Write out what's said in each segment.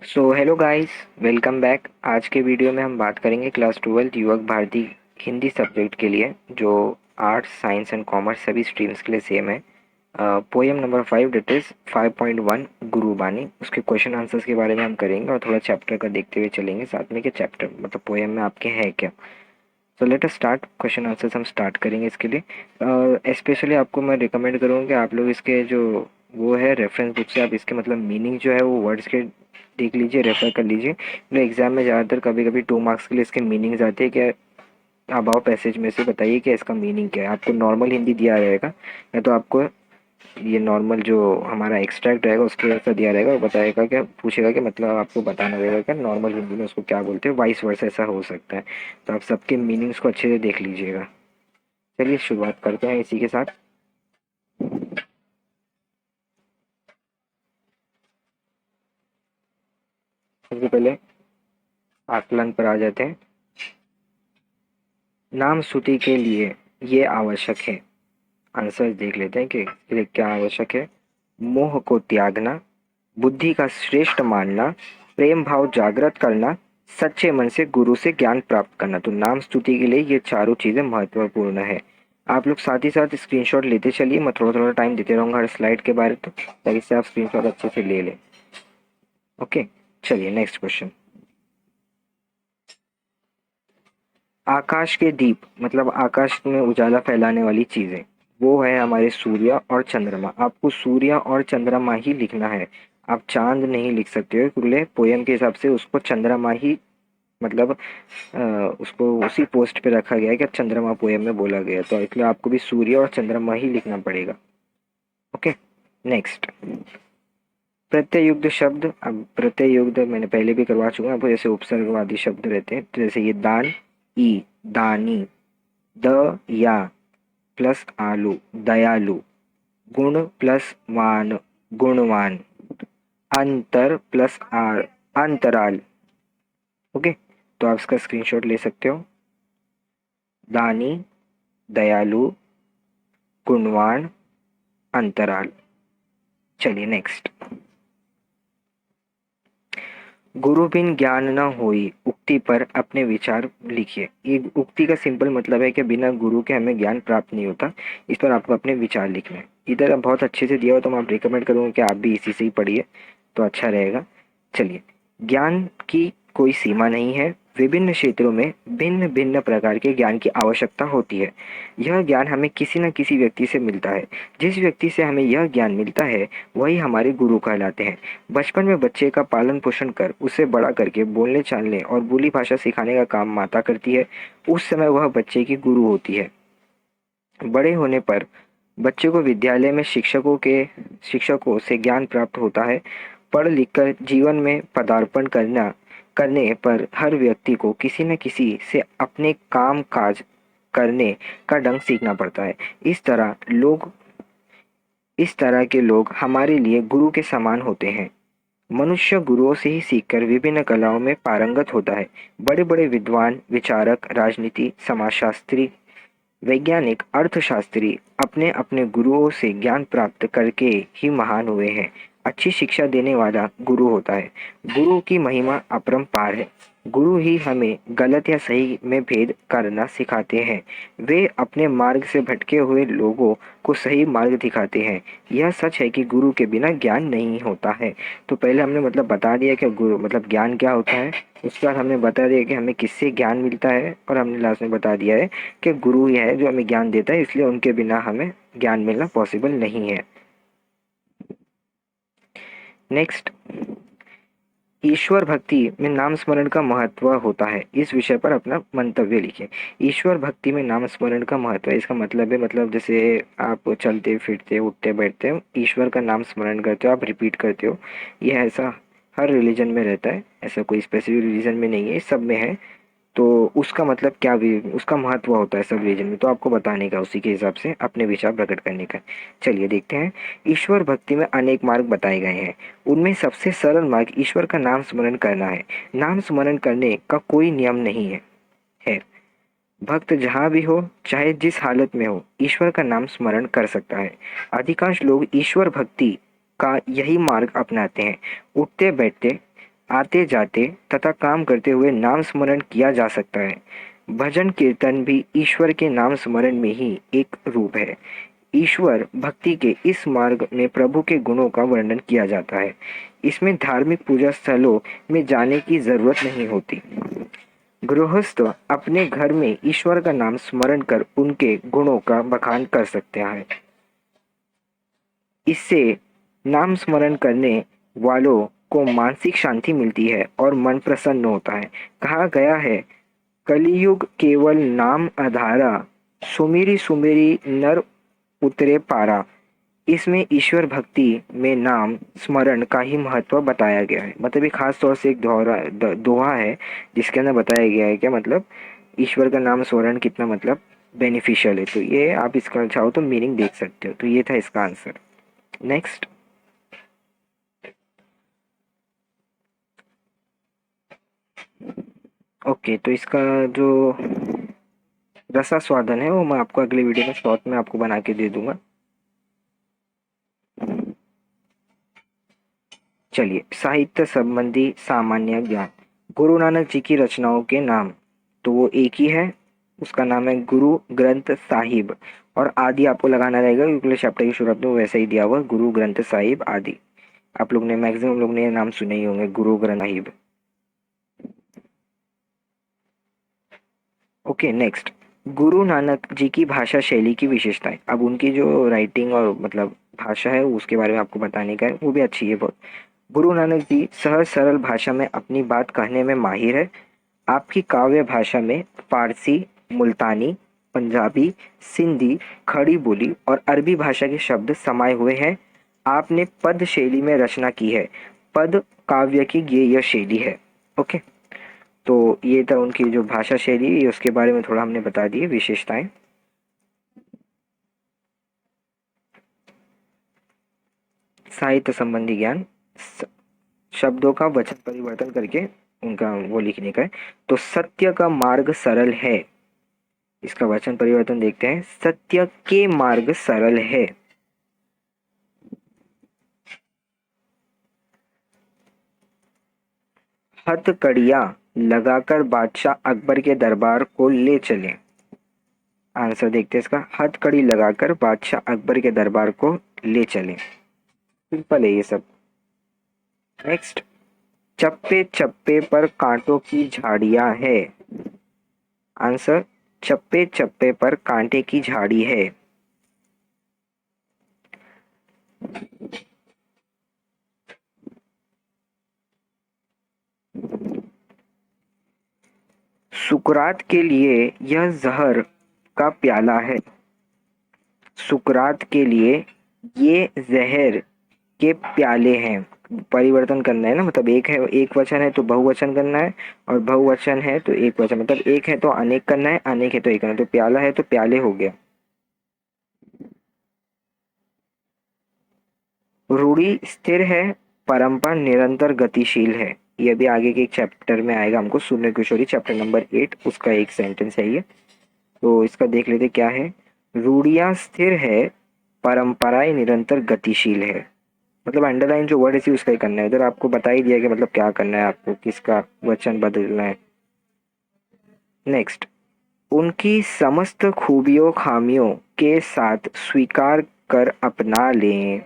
So hello guys, welcome back. आज के video में हम बात करेंगे क्लास 12 युवक भारती हिंदी सब्जेक्ट के लिए, जो आर्ट्स साइंस एंड कॉमर्स सभी स्ट्रीम्स के लिए सेम है। Poem number 5 that is 5.1 Gurbani. उसके क्वेश्चन आंसर्स के बारे में हम करेंगे और थोड़ा चैप्टर का देखते हुए चलेंगे साथ में कि चैप्टर मतलब पोएम में आपके है क्या। So let us start. Question answers हम स्टार्ट करेंगे इसके लिए। स्पेशली आपको मैं रिकमेंड करूँगा कि आप लोग इसके जो वो है रेफरेंस बुक से आप इसके मतलब मीनिंग जो है वो वर्ड्स के देख लीजिए, रेफर कर लीजिए। मतलब एग्जाम में ज़्यादातर कभी कभी 2 मार्क्स के लिए इसके मीनिंग्स आते हैं कि अबाव पैसेज में से बताइए कि इसका मीनिंग क्या है। आपको नॉर्मल हिंदी दिया रहेगा या तो आपको ये नॉर्मल जो हमारा एक्सट्रैक्ट रहेगा उसके जैसा दिया रहेगा और बताएगा क्या, पूछेगा कि मतलब आपको बताना रहेगा कि नॉर्मल हिंदी में उसको क्या बोलते हैं, वाइस वर्सा ऐसा हो सकता है। तो आप सबके मीनिंग्स को अच्छे से देख लीजिएगा। चलिए शुरुआत करते हैं इसी के साथ। सबसे पहले आकलन पर आ जाते हैं। नाम स्तुति के लिए ये आवश्यक है। आंसर देख लेते हैं कि इसके लिए क्या आवश्यक है। मोह को त्यागना, बुद्धि का श्रेष्ठ मानना, प्रेम भाव जागृत करना, सच्चे मन से गुरु से ज्ञान प्राप्त करना। तो नाम स्तुति के लिए ये चारों चीजें महत्वपूर्ण है। आप लोग साथ ही साथ स्क्रीनशॉट लेते चलिए, मैं थोड़ा थोड़ा टाइम देते रहूंगा हर स्लाइड के बारे तो ताकि से आप स्क्रीनशॉट अच्छे से ले लें। ओके, चलिए नेक्स्ट क्वेश्चन। आकाश के दीप मतलब आकाश में उजाला फैलाने वाली चीजें, वो है हमारे सूर्य और चंद्रमा। आपको सूर्य और चंद्रमा ही लिखना है, आप चांद नहीं लिख सकते हो क्योंकि पोयम के हिसाब से उसको चंद्रमा ही मतलब उसको उसी पोस्ट पे रखा गया है कि चंद्रमा पोयम में बोला गया है, तो इसलिए आपको भी सूर्य और चंद्रमा ही लिखना पड़ेगा। Okay, next. प्रत्ययुक्त शब्द, अब प्रत्ययुक्त मैंने पहले भी करवा चुका हूँ। आपको जैसे उपसर्गवादी शब्द रहते हैं, तो जैसे ये दान, ई, दानी, द या प्लस आलू, दयालु, गुण प्लस वान, गुणवान, अंतर प्लस आर, अंतराल। ओके, तो आप इसका स्क्रीनशॉट ले सकते हो। दानी, दयालु, गुणवान, अंतराल। चलिए नेक्स्ट। गुरु बिन ज्ञान न होई उक्ति पर अपने विचार लिखिए। ये उक्ति का सिंपल मतलब है कि बिना गुरु के हमें ज्ञान प्राप्त नहीं होता। इस पर आपको अपने विचार लिखने हैं। इधर अब बहुत अच्छे से दिया हो तो मैं आप रिकमेंड करूँगा कि आप भी इसी से ही पढ़िए तो अच्छा रहेगा। चलिए, ज्ञान की कोई सीमा नहीं है। विभिन्न क्षेत्रों में भिन्न भिन्न प्रकार के ज्ञान की आवश्यकता होती है। यह ज्ञान हमें किसी न किसी व्यक्ति से मिलता है। जिस व्यक्ति से हमें यह ज्ञान मिलता है वही हमारे गुरु कहलाते हैं। बचपन में बच्चे का पालन पोषण कर उसे बड़ा करके बोलने चालने और बोली भाषा सिखाने का काम माता करती है। उस समय वह बच्चे की गुरु होती है। बड़े होने पर बच्चे को विद्यालय में शिक्षकों से ज्ञान प्राप्त होता है। पढ़ लिखकर जीवन में पदार्पण करने पर हर व्यक्ति को किसी न किसी से अपने काम काज करने का ढंग सीखना पड़ता है। इस तरह के लोग हमारे लिए गुरु के समान होते हैं। मनुष्य गुरुओं से ही सीखकर विभिन्न कलाओं में पारंगत होता है। बड़े बड़े विद्वान, विचारक, राजनीति, समाजशास्त्री, वैज्ञानिक, अर्थशास्त्री अपने अपने गुरुओं से ज्ञान प्राप्त करके ही महान हुए हैं। अच्छी शिक्षा देने वाला गुरु होता है। गुरु की महिमा अपरंपार है। गुरु ही हमें गलत या सही में भेद करना सिखाते हैं। वे अपने मार्ग से भटके हुए लोगों को सही मार्ग दिखाते हैं। यह सच है कि गुरु के बिना ज्ञान नहीं होता है। तो पहले हमने मतलब बता दिया कि गुरु मतलब ज्ञान क्या होता है। उसके बाद हमने बता दिया कि हमें किससे ज्ञान मिलता है और हमने लास्ट में बता दिया है कि गुरु ही है जो हमें ज्ञान देता है, इसलिए उनके बिना हमें ज्ञान मिलना पॉसिबल नहीं है। नेक्स्ट, ईश्वर भक्ति में नाम स्मरण का महत्व होता है। इस विषय पर अपना मंतव्य लिखें। ईश्वर भक्ति में नाम स्मरण का महत्व है, इसका मतलब है मतलब जैसे आप चलते फिरते उठते बैठते हो, ईश्वर का नाम स्मरण करते हो, आप रिपीट करते हो। यह ऐसा हर रिलीजन में रहता है, ऐसा कोई स्पेसिफिक रिलीजन में नहीं है, सब में है। तो उसका मतलब क्या भी उसका महत्व होता है सब रीजन में, तो आपको बताने का उसी के हिसाब से अपने विचार प्रकट करने का। चलिए देखते हैं। ईश्वर भक्ति में अनेक मार्ग बताए गए हैं। उनमें सबसे सरल मार्ग ईश्वर का नाम स्मरण करना है। नाम स्मरण करने का कोई नियम नहीं है। भक्त जहाँ भी हो, चाहे जिस हालत में हो, ईश्वर का नाम स्मरण कर सकता है। अधिकांश लोग ईश्वर भक्ति का यही मार्ग अपनाते हैं। उठते बैठते आते जाते तथा काम करते हुए नाम स्मरण किया जा सकता है। भजन कीर्तन भी ईश्वर के नाम स्मरण में ही एक रूप है। ईश्वर भक्ति के इस मार्ग में प्रभु के गुणों का वर्णन किया जाता है। इसमें धार्मिक पूजा स्थलों में जाने की जरूरत नहीं होती। गृहस्थ अपने घर में ईश्वर का नाम स्मरण कर उनके गुणों का बखान कर सकते हैं। इससे नाम स्मरण करने वालों को मानसिक शांति मिलती है और मन प्रसन्न होता है। कहा गया है, कलियुग केवल नाम आधारा, सुमिरी सुमिरी नर उतरे पारा। इसमें ईश्वर भक्ति में नाम स्मरण का ही महत्व बताया गया है। मतलब ये खास तौर से एक दोहा है जिसके अंदर बताया गया है क्या मतलब ईश्वर का नाम स्मरण कितना मतलब बेनिफिशियल है। तो ये आप इसका चाहो तो मीनिंग देख सकते हो। तो ये था इसका आंसर। नेक्स्ट, ओके, तो इसका जो रसास्वादन है वो मैं आपको अगले वीडियो में शॉर्ट में आपको बना के दे दूंगा। चलिए, साहित्य संबंधी सामान्य ज्ञान। गुरु नानक जी की रचनाओं के नाम, तो वो एक ही है, उसका नाम है गुरु ग्रंथ साहिब। और आदि आपको लगाना रहेगा क्योंकि चैप्टर की शुरुआत में वैसे ही दिया हुआ गुरु ग्रंथ साहिब आदि। आप लोग ने मैक्सिमम लोग ने ये नाम सुने ही होंगे, गुरु ग्रंथ साहिब। ओके, नेक्स्ट, गुरु नानक जी की भाषा शैली की विशेषताएं। अब उनकी जो राइटिंग और मतलब भाषा है उसके बारे में आपको बताने का है, वो भी अच्छी है बहुत। गुरु नानक जी सहज सरल भाषा में अपनी बात कहने में माहिर है। आपकी काव्य भाषा में फारसी, मुल्तानी, पंजाबी, सिंधी, खड़ी बोली और अरबी भाषा के शब्द समाये हुए हैं। आपने पद शैली में रचना की है। पद काव्य की गेय शैली है। ओके, तो ये था उनकी जो भाषा शैली, ये उसके बारे में थोड़ा हमने बता दिए विशेषताएं। साहित्य संबंधी ज्ञान, शब्दों का वचन परिवर्तन करके उनका वो लिखने का है। तो सत्य का मार्ग सरल है, इसका वचन परिवर्तन देखते हैं, सत्य के मार्ग सरल है। हथकड़ियां लगाकर बादशाह अकबर के दरबार को ले चले। आंसर देखते हैं इसका, हथकड़ी लगाकर बादशाह अकबर के दरबार को ले चले। सिंपल है ये सब। नेक्स्ट, चप्पे चप्पे पर कांटों की झाड़ियां है। आंसर, चप्पे चप्पे पर कांटे की झाड़ी है। सुकरात के लिए यह जहर का प्याला है। सुकरात के लिए ये जहर के प्याले हैं। परिवर्तन करना है ना, मतलब एक है, एक वचन है तो बहुवचन करना है, और बहुवचन है तो एक वचन, मतलब एक है तो अनेक करना है, अनेक है तो एक करना है। तो प्याला है तो प्याले हो गया। रूढ़ी स्थिर है, परंपरा निरंतर गतिशील है। ये भी आगे के एक चैप्टर में आएगा हमको, सूर्य किशोरी चैप्टर नंबर 8, उसका एक सेंटेंस है ये। तो इसका देख लेते क्या है। रूढ़ियां स्थिर है, परंपराएं निरंतर गतिशील है। मतलब अंडरलाइन जो वर्ड है उसका ही करना है। उधर आपको बता ही दिया कि मतलब क्या करना है, आपको किसका वचन बदलना है। नेक्स्ट, उनकी समस्त खूबियों खामियों के साथ स्वीकार कर अपना लें।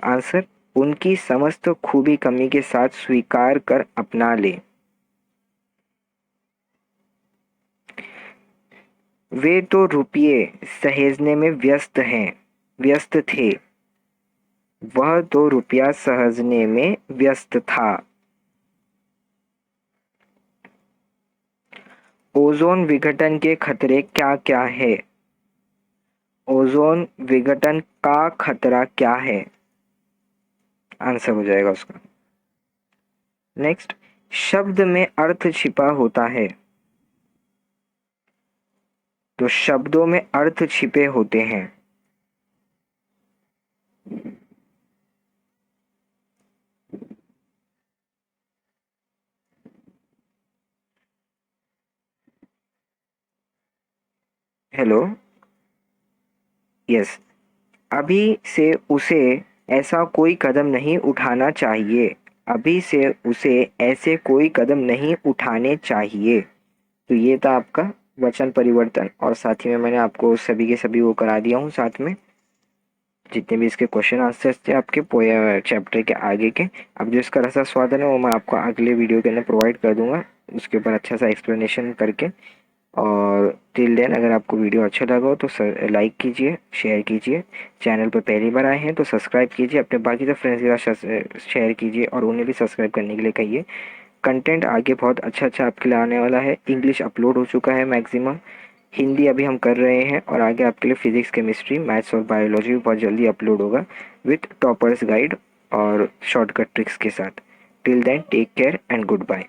आंसर, उनकी समस्त खूबी कमी के साथ स्वीकार कर अपना लें। वे तो रुपये सहेजने में व्यस्त थे। वह तो रुपया सहेजने में व्यस्त था। ओजोन विघटन के खतरे क्या क्या है। ओजोन विघटन का खतरा क्या है, आंसर हो जाएगा उसका। नेक्स्ट, शब्द में अर्थ छिपा होता है। तो शब्दों में अर्थ छिपे होते हैं। हेलो, यस, अभी से उसे ऐसा कोई कदम नहीं उठाना चाहिए। अभी से उसे ऐसे कोई कदम नहीं उठाने चाहिए। तो ये था आपका वचन परिवर्तन, और साथ ही में मैंने आपको सभी के सभी वो करा दिया हूँ साथ में, जितने भी इसके क्वेश्चन आंसर्स थे आपके पोया चैप्टर के आगे के। अब जो इसका रसा स्वादन है वो मैं आपको अगले वीडियो के अंदर प्रोवाइड कर दूंगा, उसके ऊपर अच्छा सा एक्सप्लेनेशन करके। और टिल देन अगर आपको वीडियो अच्छा लगा हो तो सर लाइक कीजिए, शेयर कीजिए। चैनल पर पहली बार आए हैं तो सब्सक्राइब कीजिए, अपने बाकी सब फ्रेंड्स के साथ शेयर कीजिए और उन्हें भी सब्सक्राइब करने के लिए कहिए। कंटेंट आगे बहुत अच्छा अच्छा आपके लिए आने वाला है। इंग्लिश अपलोड हो चुका है मैक्सिमम, हिंदी अभी हम कर रहे हैं, और आगे आपके लिए फिजिक्स, केमिस्ट्री, मैथ्स और बायोलॉजी भी बहुत जल्दी अपलोड होगा विथ टॉपर्स गाइड और शॉर्टकट ट्रिक्स के साथ। Till then take care and good bye.